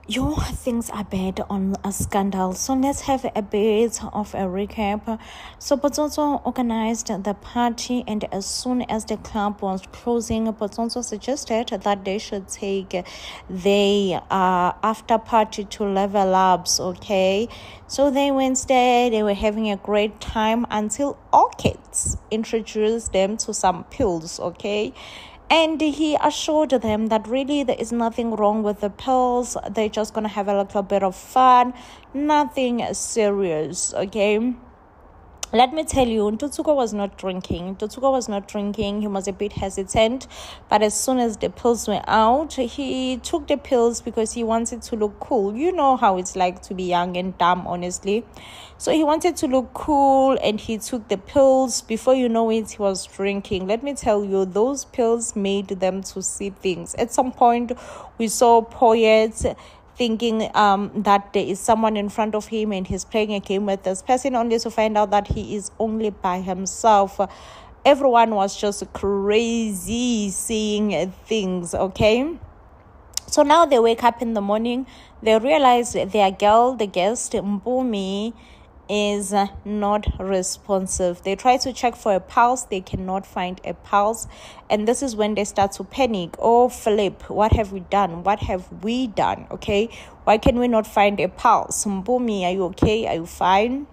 Yo, things are bad on a scandal. So let's have a bit of a recap. So Potsotso organized the party, and as soon as the club was closing, Potsotso suggested that they should take the after party to Level Ups. Okay, so they went there. They were having a great time until Orchids introduced them to some pills. Okay. And he assured them that really there is nothing wrong with the pills. They're just going to have a little bit of fun. Nothing serious, okay? Let me tell you, Ntutsuko was not drinking. He was a bit hesitant. But as soon as the pills were out, he took the pills because he wanted to look cool. You know how it's like to be young and dumb, honestly. So he wanted to look cool and he took the pills. Before you know it, he was drinking. Let me tell you, those pills made them to see things. At some point, we saw poets thinking that there is someone in front of him and he's playing a game with this person, only to find out that he is only by himself. Everyone was just crazy seeing things, okay? So now they wake up in the morning, they realize their girl, the guest, Mpumi, is not responsive. They try to check for a pulse. They cannot find a pulse. And this is when they start to panic. Oh, Philip, what have we done? What have we done? Okay. Why can we not find a pulse? Mpumi, are you okay? Are you fine?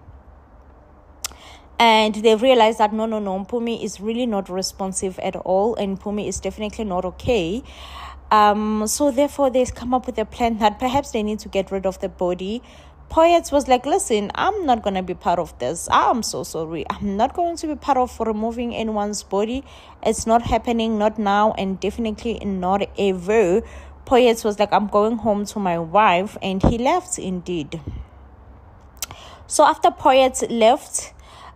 And they realize that no, Mpumi is really not responsive at all. And Mpumi is definitely not okay. So therefore they come up with a plan that perhaps they need to get rid of the body. Poets was like, listen, I'm not going to be part of this. I'm so sorry. I'm not going to be part of removing anyone's body. It's not happening, not now, and definitely not ever. Poets was like, I'm going home to my wife, and he left indeed. So after Poets left,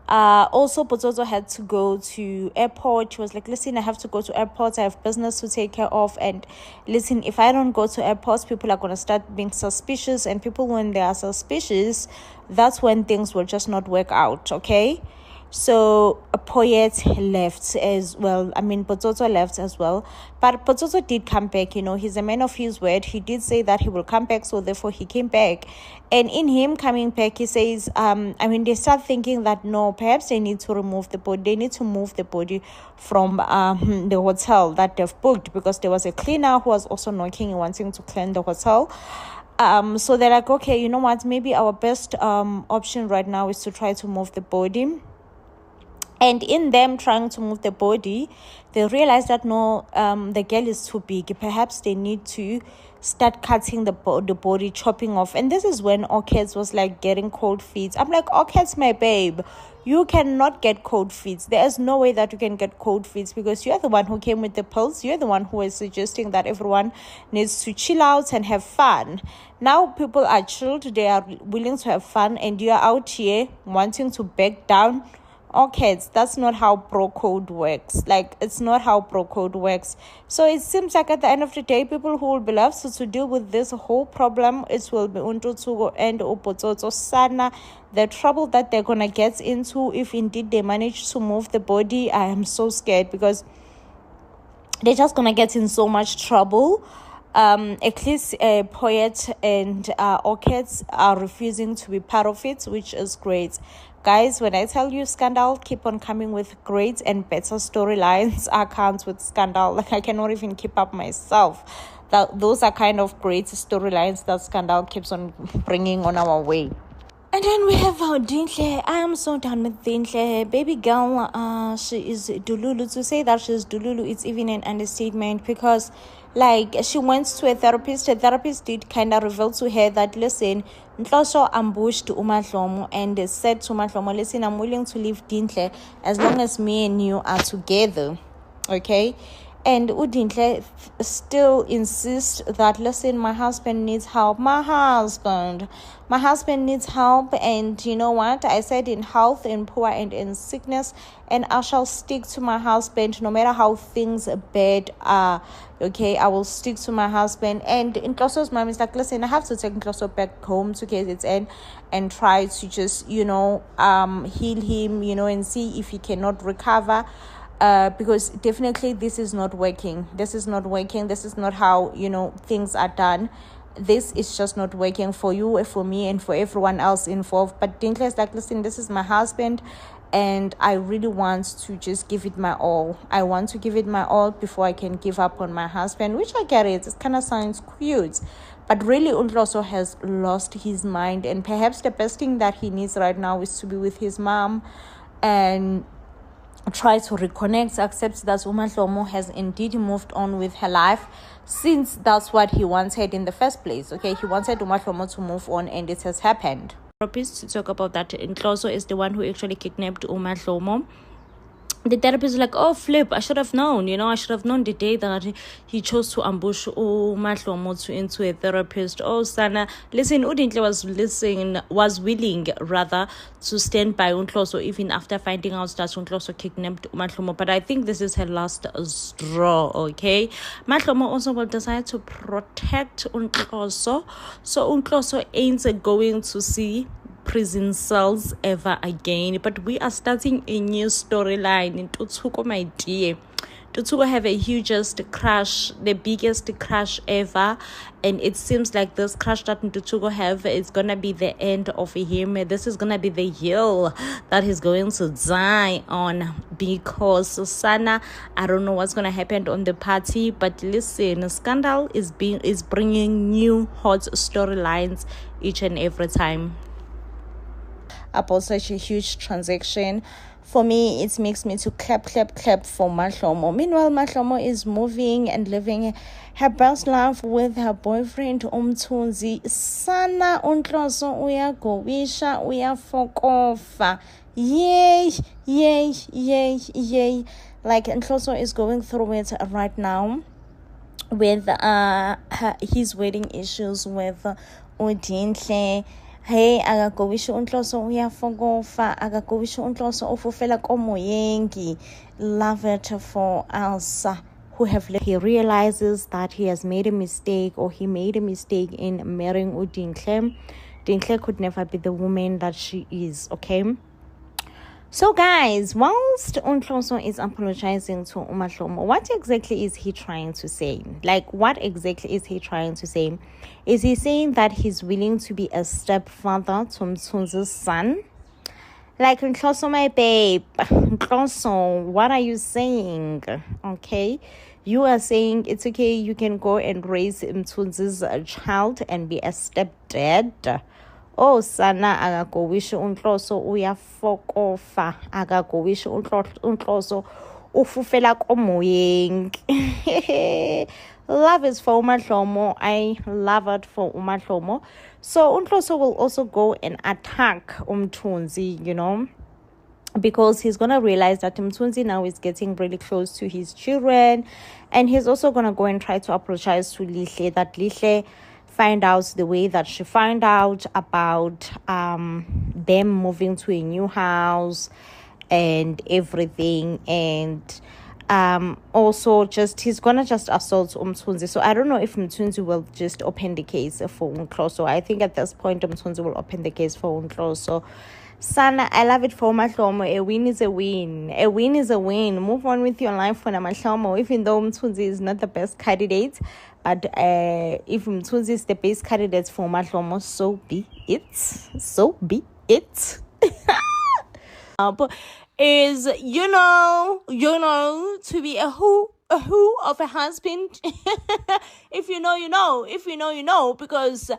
also Potsotso had to go to airport. She was like, listen, I have to go to airport. I have business to take care of. And listen, if I don't go to airports, people are going to start being suspicious. And people, when they are suspicious, that's when things will just not work out, okay? So a poet left as well. Potsotso left as well. But Potsotso did come back. He's a man of his word. He did say that he will come back. So therefore he came back. And in him coming back, he says, they start thinking that no, perhaps they need to remove the body. They need to move the body from the hotel that they've booked, because there was a cleaner who was also knocking and wanting to clean the hotel. So they're like, okay, you know what? Maybe our best option right now is to try to move the body. And in them trying to move the body, they realize that no, the girl is too big. Perhaps they need to start cutting the body, chopping off. And this is when Orchids was like getting cold feet. I'm like, Orchids, my babe, you cannot get cold feet. There is no way that you can get cold feet, because you're the one who came with the pills. You're the one who is suggesting that everyone needs to chill out and have fun. Now people are chilled. They are willing to have fun. And you're out here wanting to back down. Okay, that's not how pro code works. It's not how pro code works. So it seems like at the end of the day, people who will be left to deal with this whole problem, it will be Untutsuko and Potsotso Sana. The trouble that they're gonna get into if indeed they manage to move the body, I am so scared, because they're just gonna get in so much trouble. At least Poet and Orchids are refusing to be part of it, which is great. Guys, when I tell you Scandal keep on coming with great and better storylines, I can't with Scandal. I cannot even keep up myself. Those are kind of great storylines that Scandal keeps on bringing on our way. And then we have Dinhle. I am so done with Dinhle. Baby girl, she is Dululu. To say that she's Dululu, it's even an understatement, because she went to a therapist. The therapist did kind of reveal to her that, listen, Nhlosho ambushed Umatlomo and said to Umatlomo, listen, I'm willing to leave Dinhle as long as me and you are together. Okay? And Udinhle still insists that, listen, my husband needs help. My husband needs help. And you know what? I said in health, in poor, and in sickness. And I shall stick to my husband no matter how things bad are. Okay, I will stick to my husband. And Nkloso's mom is like, listen, I have to take Nkloso back home to KZN and try to just, heal him, and see if he cannot recover. Because definitely this is not working. This is not how, things are done. this is just not working for you, for me, and for everyone else involved. But Dintle is like, listen, this is my husband, and I really want to just give it my all. I want to give it my all before I can give up on my husband, which I get it. It kind of sounds cute. But really, Untloso has lost his mind. And perhaps the best thing that he needs right now is to be with his mom and try to reconnect, accept that Umahlomo has indeed moved on with her life, since that's what he wanted in the first place. Okay, he wanted Umahlomo to move on, and it has happened. Therapist to talk about that. Untloso is the one who actually kidnapped Umahlomo. The therapist is like, oh, flip, I should have known, I should have known the day that he chose to ambush Umahlomo into a therapist. Oh, Sana, listen, Udintle was willing, rather, to stand by Untloso even after finding out that Untloso kidnapped Umahlomo. But I think this is her last straw, okay? Umahlomo also will decide to protect Untloso. So Untloso ain't going to see prison cells ever again. But we are starting a new storyline in Tutsuko, my dear. Tutsuko have a hugest crush, the biggest crush ever, and it seems like this crush that Tutsuko have is gonna be the end of him. This is gonna be the hill that he's going to die on, because Sana, I don't know what's gonna happen on the party, but listen, Scandal is bringing new hot storylines each and every time about such a huge transaction. For me, it makes me to clap for Mahlomo. Meanwhile, Mahlomo is moving and living her best life with her boyfriend Umthunzi. Sana Untloso uyagowisha uyafokofa. Yay. Like Untloso is going through it right now with his wedding issues with Udintle. Hey, akagowisha Untloso uyafokofa, akagowisha Untloso ufufela komoyengi. Love it for Elsa, who have he realizes that he has made a mistake, or he made a mistake in marrying Udintle. Dintle could never be the woman that she is, okay? So guys, whilst Untloso is apologizing to Umahlomo, what exactly is he trying to say? Like, what exactly is he trying to say? Is he saying that he's willing to be a stepfather to Mthunzi's son? Like, Untloso, my babe, Untloso, what are you saying? Okay, you are saying it's okay, you can go and raise Mthunzi's child and be a stepdad. Oh, Sana, akagowisha Untloso uyafokofa, akagowisha Untloso ufufela komoyengi. Love is for Umahlomo. I love it for Umahlomo. So Untloso will also go and attack Umthunzi, because he's going to realize that Umthunzi now is getting really close to his children, and he's also going to go and try to apologize to Lihle, that Lihle find out the way that she found out about them moving to a new house and everything. And also just he's gonna just assault Umthunzi. So I don't know if Umthunzi will just open the case for Untloso. I think at this point Umthunzi will open the case for Untloso. Sana, I love it for Mahlomo. A win is a win. A win is a win. Move on with your life for Mahlomo, even though Umthunzi is not the best candidate. But if Mthunzi is the best candidate for Mahlomo, so be it. So be it. Is to be a who of a husband. If you know, you know. If you know, you know. Because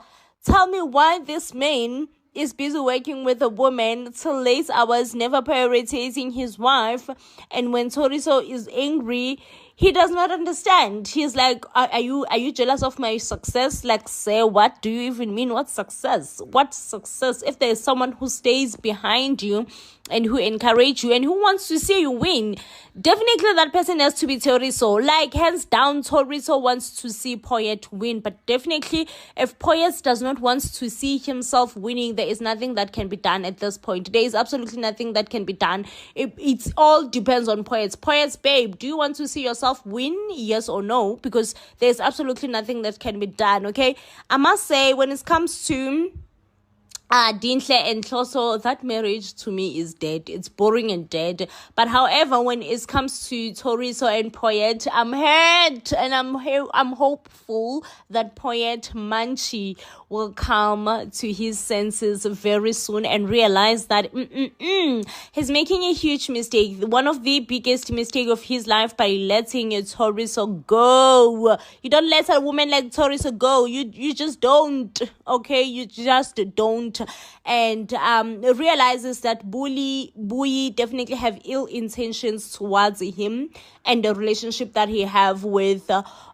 tell me why this man is busy working with a woman till late hours, never prioritizing his wife, and when Toriso is angry, he does not understand. He's like, are you jealous of my success? Like, say, what do you even mean? What success? What success? If there's someone who stays behind you and who encourage you and who wants to see you win, definitely that person has to be Toriso. Like, hands down, Toriso wants to see Poyet win. But definitely, if Poyet does not want to see himself winning, there is nothing that can be done at this point. There is absolutely nothing that can be done. It all depends on Poyet. Poyet, babe, do you want to see yourself win? Yes or no? Because there's absolutely nothing that can be done, okay? I must say, when it comes to Dinhle and Hloso, that marriage to me is dead. It's boring and dead. But however, when it comes to Thoriso and Poet, I'm hurt and I'm hopeful that Poet Manchi will come to his senses very soon and realize that he's making a huge mistake. One of the biggest mistake of his life by letting Thoriso go. You don't let a woman like Thoriso go. You just don't. Okay, you just don't. And realizes that Bui definitely have ill intentions towards him and the relationship that he have with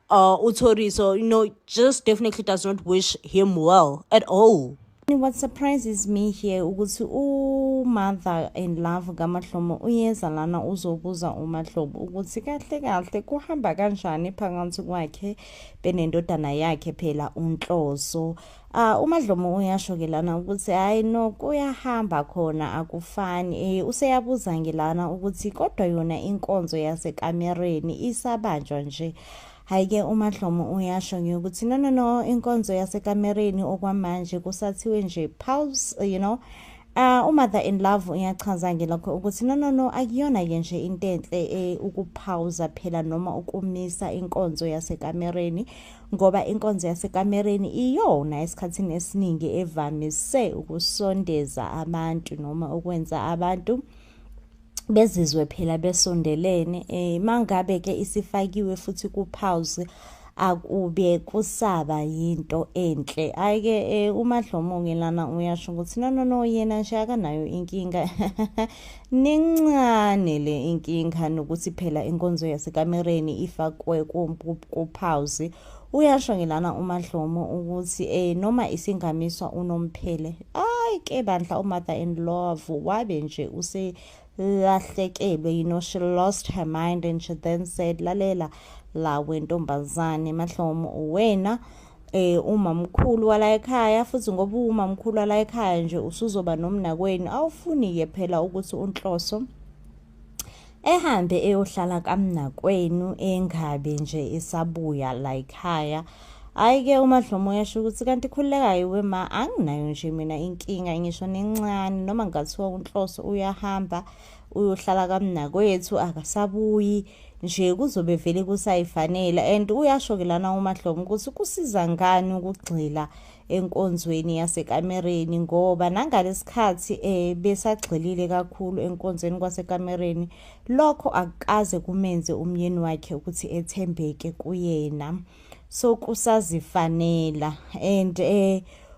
Uthoriso, just definitely does not wish him well at all. What surprises me here ukuthi mother in love kaMahlomo uyeza lana uzobuza uMahlobo ukuthi kahle kahle kuhamba kanjani phakathi kwakhe benendodana yakhe phela uNhloso. uMahlomo uyasho ke lana ukuthi hayi no kuyahamba khona akufani useyabuza ngilana ukuthi kodwa yona inkonzo yasekamereni isabanjwa nje. Hayi-ke uMahlomo uyasho ukuthi no inkonzo yasekamereni okwamanje kusathiwe nje pause uMother in Love uyachaza ngelokho ukuthi no akuyona nje into enhle ukupauza phela noma ukumisa inkonzo yasekamereni ngoba inkonzo yasekamereni iyona esikhathini esiningi evamise ukusondeza abantu noma ukwenza abantu bezizwe phela besondelene mangabe ke isifakiwe futhi kupause akube kusaba yinto enhle. Ayike uMahlomo ngelana uyasho ukuthi no yena nje akanayo inkinga nincane le inkinga nokuthi phela inkonzo yasekamereni ifakwe kupause. Uyasho ngelana uMahlomo ukuthi noma isingamiswa unomphele ayike bandla uMother in Love wabe nje lahlekelwe she lost her mind and she then said lalela la wentombazane Mahlomo wena umamkhulu wala ekhaya futhi ngoba umamkhulu wala ekhaya nje usuzoba nomnakweni awufuni ke phela ukuthi uNhloso ehambe eyohlala kamnakwenu engabe nje esabuya la ekhaya. Ayike uMahlomo yasho ukuthi kanti khulekayo wema anginayo nje mina inkinga ngisho nencane noma ngathiwa uNhloso uyahamba uyohlala kamnakwethu akasabuyi nje kuzobe vele kusayifanele and uyasho ke lana uMahlomo ukuthi kusiza ngani ukugxila enkonzweni yasekamereni ngoba nangalesikhathi besagxilile kakhulu enkonzweni kwasekamereni lokho akaze kumenze umyeni wakhe ukuthi ethembeke kuyena. So kusazifanela and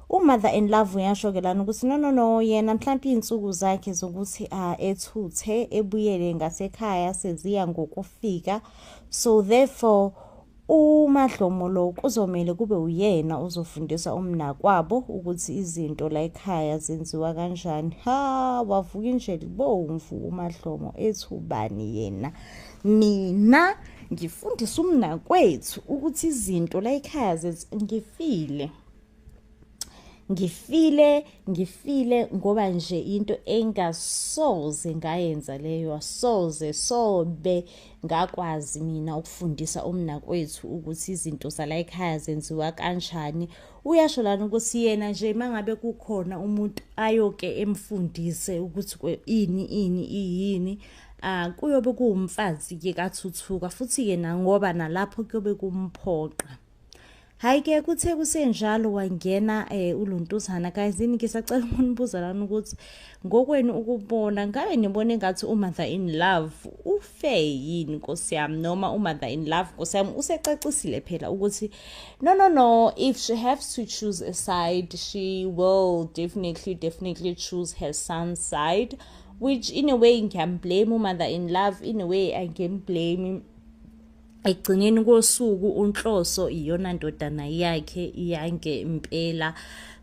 uMother in Love uyasho ke lana ukuthi no yena mhlawumbe insuku zakhe zokuthi ethuthe ebuyele ngasekhaya seziya ngokufika. So therefore uMahlomo lo kuzomela kube uyena uzofundisa umnakwabo ukuthi izinto la ekhaya zenziwa kanjani. Wavuka nje libomvu uMahlomo ethubani yena mina ngifundisa umnakwethu ukuthi izinto la ekhaya ngifile ngoba nje into engasoze ngayenza leyo sobe ngakwazi mina ukufundisa umnakwethu ukuthi izinto zala ekhaya zenziwa kanjani. Uyasho lana ukuthi yena nje mangabe kukhona umuntu ayoke emfundise ukuthi ini kuyobe kuumfazi ke kaThuthuka futhi yena ngoba nalapho kuyobe kumphoqa. Hayike kuthe kusenjalo wangena uLuntuzana kayizini ngisacela ukunibuza lana ukuthi ngokwenu ukubona ngabe nibone ngathi uMother in Love ufe yini Nkosi yami noma uMother in Love Nkosi yami usecacisile phela ukuthi no if she has to choose a side she will definitely choose her son's side, which in a way can blame uMother in Love, in a way I can blame ekugcineni kosuku uNhloso iyona ndodana yakhe iyange impela.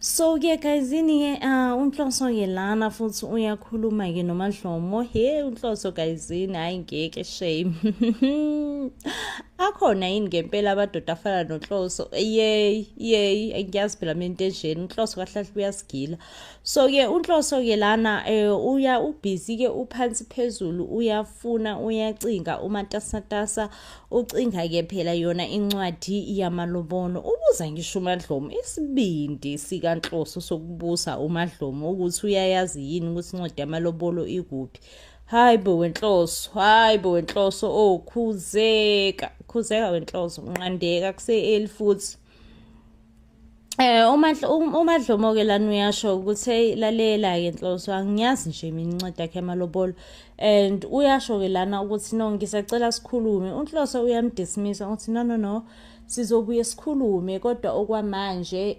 So ke guysini uNhloso yelana futhi uyakhuluma ke noMahlomo uNhloso guysini hayi ngeke shame akhona yini ngempela abadoda afana noNhloso ngiyazi phela mentenjeni uNhloso kahlahle uyasigila. So ke uNhloso ke lana ubusy ke uphansi phezulu uyafuna uyacinga umatasatasa ucinga-ke phela yona incwadi yamalobolo ubuza ngisho uMadlomo isibindi sikaNhloso sokubusa uMadlomo ukuthi uyayazi yini ukuthi incwadi yamalobolo ikuphi. Hayi bo wenhloso khuzeka wenhloso unqandeka kuse-eli futhi. uMadlomo-ke lana uyasho ukuthi hey lalela-ke Nhloso angiyazi nje mina incwadi yakhe yamalobolo and uyasho-ke lana ukuthi no ngisacela sikhulume. uNhloso uyamdismissa uthi no sizobuye sikhulume kodwa okwamanje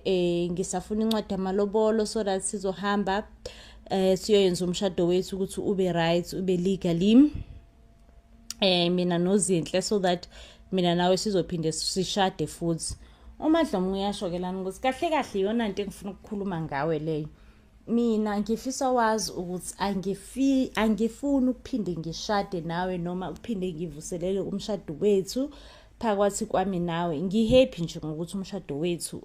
ngisafuna incwadi yamalobolo so that sizohamba siyoyenza umshado wethu ukuthi ube right ube legally mina noZinhle so that mina nawe sizophinde sishade futhi. uMadlomo uyasho-ke lana ukuthi kahle iyona into engifuna ukukhuluma ngawe leyo. Mina ngifisa wazi ukuthi angifuni ukuphinde ngishade nawe noma ukuphinde ngivuselele umshado wethu phakathi kwami nawe. Ngihappy nje ngokuthi umshado wethu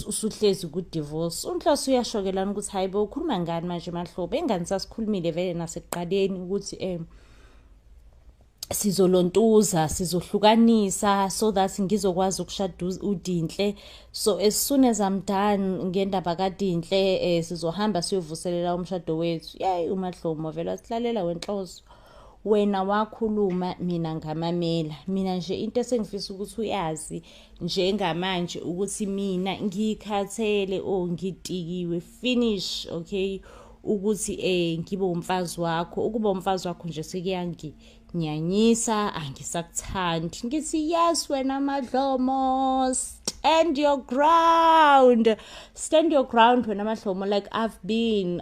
usuhlezi ku-divorce. uNhloso uyasho-ke lana ukuthi hayi bo ukhuluma ngani manje Mahlobo engani sasikhulumile vele nasekuqaleni ukuthi sizolontuza sizohlukanisa so that ngizokwazi ukushada uDinhle. So as soon as I'm done ngendaba kaDinhle sizohamba siyovuselela umshado wethu. Yey uMadlomo vele asilalela wenhloso wena wakhuluma mina ngamamela. Mina nje into esengifisa ukuthi uyazi njengamanje ukuthi mina ngikhathele ngitikiwe finish okay ukuthi ngibe umfazi wakho. ukuba umfazi wakho nje sekuyanginyanyisa angisakuthandi. Ngithi yes wena Madlomo stand your ground wena Madlomo. Like I've been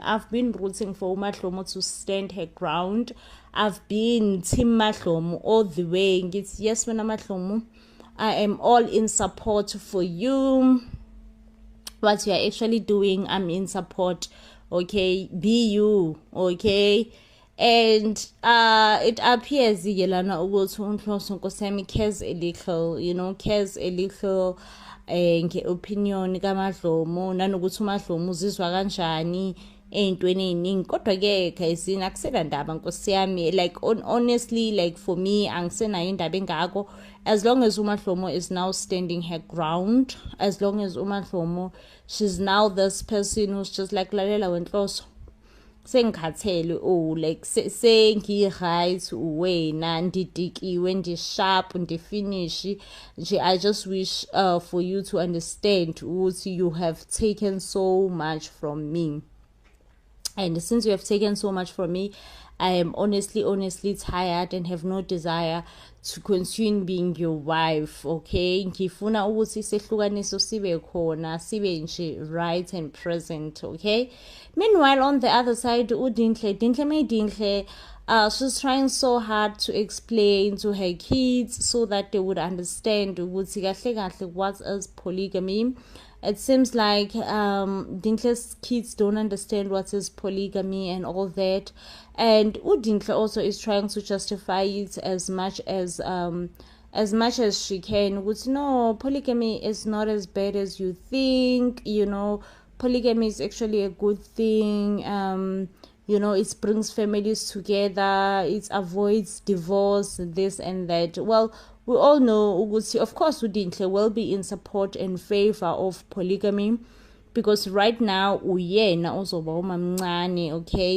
rooting for uMadlomo to stand her ground. I've been team Madlomo all the way. Ngithi yes wena Madlomo I am all in support for you. What you are actually doing I'm in support. Okay, be you, okay? And it appears lana ukuthi uNhloso Nkosami cares a little, nge-opinion kaMadlomo nanokuthi uMadlomo uzizwa kanjani ey'ntweni ey'ningi. Kodwa-ke guysini akusena ndaba Nkosi yami, like honestly like for me angisenayo indaba engako as long as uMadlomo is now standing her ground, as long as uMadlomo she's now this person who's just like lalela wenhloso sengikhathele like sengi-right wena ndidikiwe ndi-sharp ndi-finish nje. I just wish for you to understand ukuthi you have taken so much from me, and since you have taken so much from me I am honestly tired and have no desire to continue being your wife. Okay, ngifuna ukuthi isehlukaniso sibe khona sibe nje right and present. Okay, meanwhile on the other side Dinhle she's trying so hard to explain to her kids so that they would understand ukuthi kahle what is polygamy. It seems like Dinhle's kids don't understand what is polygamy and all that, and Dinhle also is trying to justify it as much as she can. Which no, polygamy is not as bad as you think. Polygamy is actually a good thing. It brings families together. It avoids divorce, this and that. Well, we all know, of course, Dinhle will be in support and favor of polygamy because right now, okay?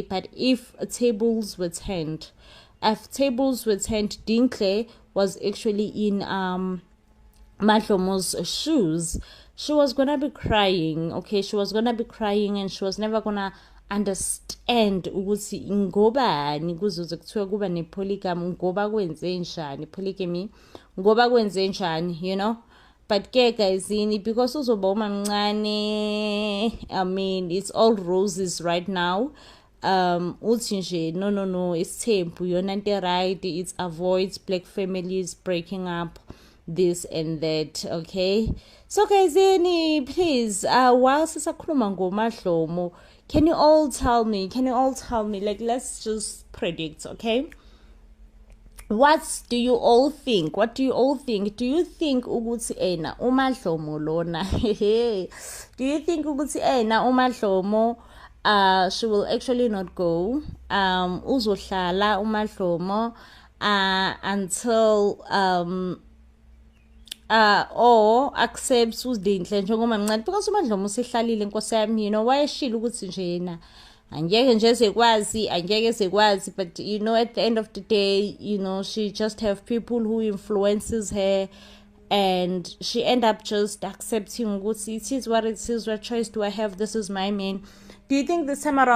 But if tables were turned, Dinhle was actually in Madlomo's shoes, she was gonna be crying, okay? She was gonna be crying and she was never gonna understand ukuthi ngobani kuzoze kuthiwa kuba nepolygamy, ngoba kwenze njani polygamy, ngoba kwenze njani, but ke guysini because uzoba umamncane, I mean it's all roses right now. Uthi nje no it's tempu yona into right, it avoids black families breaking up, this and that. Okay, so guysini please while sisakhuluma ngoMadlomo, can you all tell me, like let's just predict, okay? What do you all think? Do you think ukuthi uMadlomo lona do you think ukuthi uMadlomo she will actually not go, uzohlala uMadlomo, until or accepts uZinhle njengoba mncane, because uMandlomu usehlalile nkosi yami, wayeshilo ukuthi nje yena angeke nje sekwazi, but at the end of the day, she just have people who influences her, and she end up just accepting ukuthi it is what it is, what choice do I have, this is my man. Do you think this time around